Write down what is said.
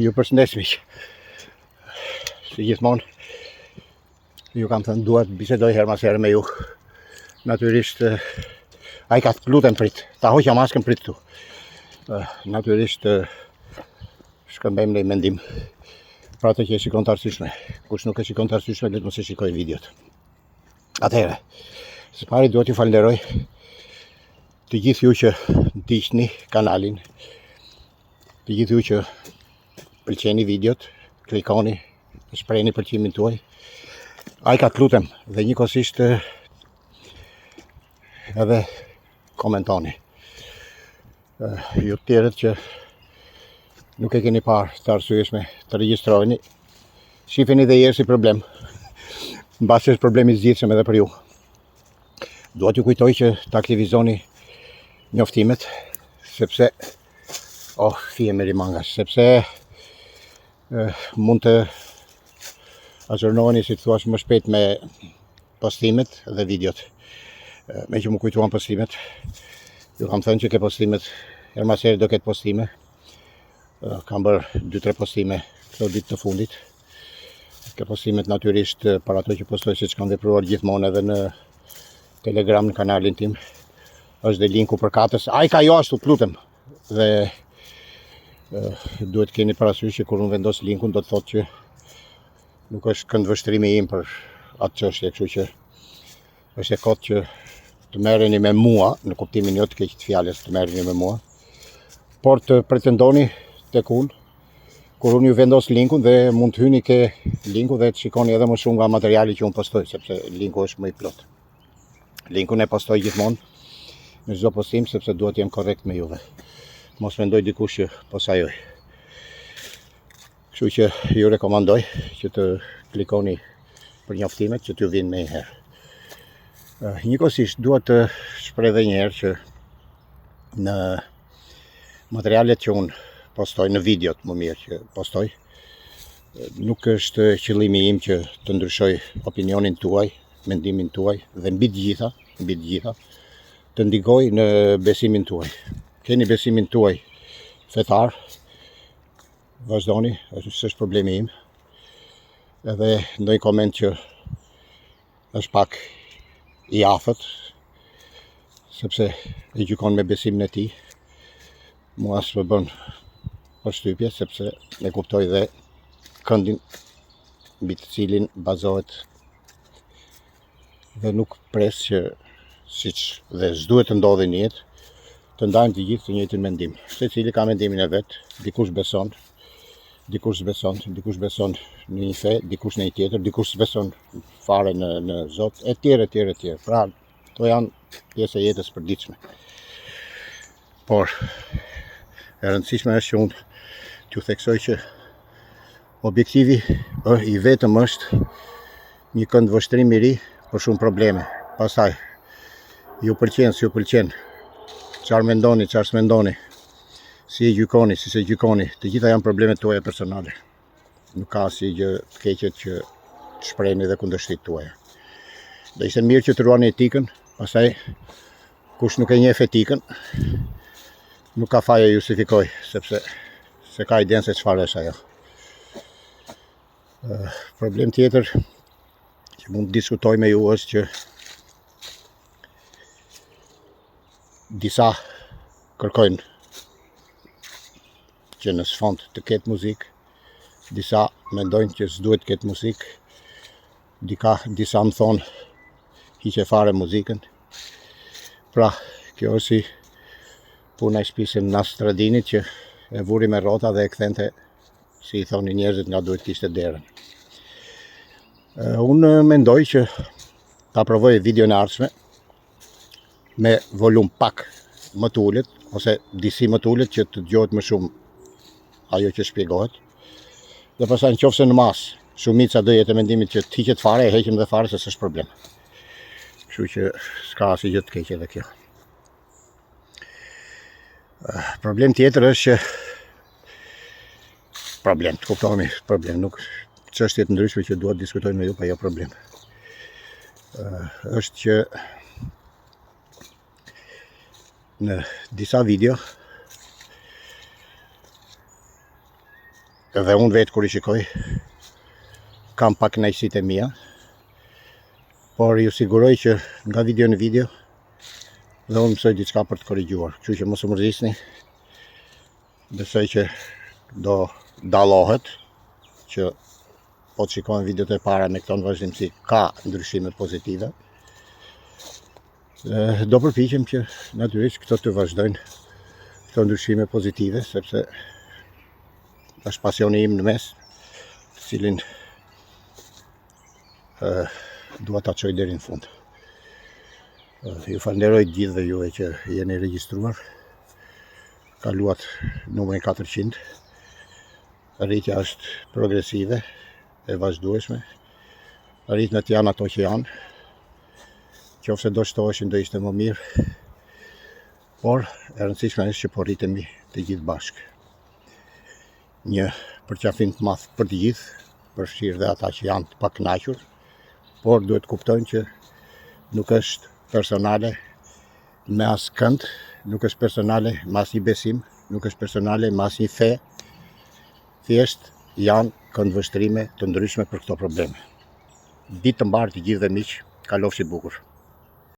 Ju përshëndes miq. Si gjithmonë, ju kam thënë duhet bisedoj her mas herë me ju. Natyrisht, ai ka lutem prit, ta hoqja maskën prit këtu. Natyrisht, shkëmbejmë në mendim për atë që e shikon të arsyeshme. Kush nuk e shikon të arsyeshme, le të mos e shikoj videot. Atëherë, së pari duhet ju falenderoj të gjithë ju që ndiqni kanalin, të gjithë ju që pëlqeni videot, klikoni, shprehni pëlqimin tuaj. Ai ka të lutem dhe njëkohësisht edhe komentoni. Ju të tjerët që nuk e keni parë të arsyeshme të regjistrojeni, shifeni dhe jeri si problem. Mbasi është problemi i zgjidhshëm edhe për ju. Dua t'ju kujtoj që ta aktivizoni njoftimet, sepse fije me rimangash, sepse mund të azhurnoheni, si të thuash, më shpejt me postimet dhe videot. Me që më kujtuan postimet, ju kam thënë që ke postimet, her mas herë do ketë postime. Kam bërë 2-3 postime këto ditë të fundit. Ke postimet natyrisht para ato që postoj, siç kam vepruar gjithmonë edhe në Telegram, në kanalin tim. Është dhe linku për katës. Ai ka jo ashtu, të lutem. Dhe duhet keni parasysh që kur unë vendos linkun do të thotë që nuk është këndvështrimi im për atë çështje, kështu që është e kotë që të merreni me mua, në kuptimin jo të keq të fjalës, të merreni me mua, por të pretendoni tek unë kur unë ju vendos linkun dhe mund të hyni ke linku dhe të shikoni edhe më shumë nga materiali që unë postoj, sepse linku është më i plot. Linkun e postoj gjithmonë në çdo postim sepse duhet të jem korrekt me juve. Mos mendoj dikush që po sajoj. Kështu që ju rekomandoj që të klikoni për njoftimet që t'ju vinë me njëherë. Njëkohësisht dua të shpreh edhe një herë që në materialet që unë postoj, në videot më mirë që postoj, nuk është qëllimi im që të ndryshoj opinionin tuaj, mendimin tuaj dhe mbi të gjitha të ndikoj në besimin tuaj. Keni besimin tuaj fetar, vazhdoni, është problemi im. Edhe ndonjë koment që është pak i afët, sepse e gjykon me besimin e tij, mua s'më bën përshtypje, sepse e kuptoj dhe këndin mbi të cilin bazohet dhe nuk pres që siç dhe s'duhet të ndodhi në jetë, të ndajmë të gjithë të njëjtin mendim. Secili ka mendimin e vet, dikush beson, dikush s'beson, dikush beson në një fe, dikush në një tjetër, dikush s'beson fare në Zot, etj. Pra, to janë pjesë e jetës përditshme. Por e rëndësishme është që unë t'ju theksoj që objektivi i vetëm është një këndvështrim i ri për shumë probleme. Pastaj, ju pëlqen, s'ju pëlqen, çfarë mendoni, çfarë s'mendoni, si e gjykoni, si se gjykoni, të gjitha janë problemet tuaja personale. Nuk ka asnjë gjë të keqe që të shprehni dhe kundërshtit tuaja. Do ishte mirë që të ruani etikën, pastaj kush nuk e njeh etikën, nuk ka faje justifikoj, sepse se ka iden se çfarë është ajo. Problem tjetër që mund të diskutoj me ju është që disa kërkojnë që në sfond të ketë muzikë, disa mendojnë që s'duhet të ketë muzikë, disa më thonë hiqe fare muzikën. Pra, kjo është si puna e shpisim Nastradinit që e vuri me rrota dhe e kthente, si i thoni njerëzit, nga duhet kishte derën. Unë mendoj që ta provoj videon e ardhshme me volum pak më të ulët, ose disi më të ulët që të dëgjohet më shumë ajo që shpjegohet. Dhe pastaj nëse në mas shumica do jetë e mendimit që të hiqet fare, e heqim dhe fare se s'është problem. Kështu që s'ka asnjë gjë të keqe edhe kjo. Problem tjetër është që problem, të kuptohemi, problem, nuk çështje të ndryshme që dua të diskutoj me ju, pa jo problem. Është që në disa video Edhe unë vetë kur I shikoj, kam pak kënaqësitë e mia, por ju siguroj që nga video në video dhe unë mësoj diçka për të korrigjuar. Kështu që mos u mërzisni. Besoj që do dallohet që po të shikojnë videot e para me këto në vazhdimsi ka ndryshime pozitive. Do përpiqem që natyrisht këto të vazhdojnë këto ndryshime pozitive, sepse është pasioni im në mes, të cilin dua ta çoj deri në fund. Ju falenderoj gjithëve juve që jeni regjistruar. Kaluat numrin 400. Rritja është progresive e vazhdueshme. Rritjet janë ato që janë. Qofse do shtoheshin do ishte më mirë. Por e rëndësishme është që po rritemi të gjithë bashkë. Një përqafim të madh për të gjithë, përfshirë dhe ata që janë të pakënaqur, por duhet kuptojnë që nuk është personale me askënd, nuk është personale me asnjë besim, nuk është personale me asnjë fe, thjesht janë këndvështrime të ndryshme për këto probleme. Ditë të mbarë të gjithë dhe miq, kalofshi bukur.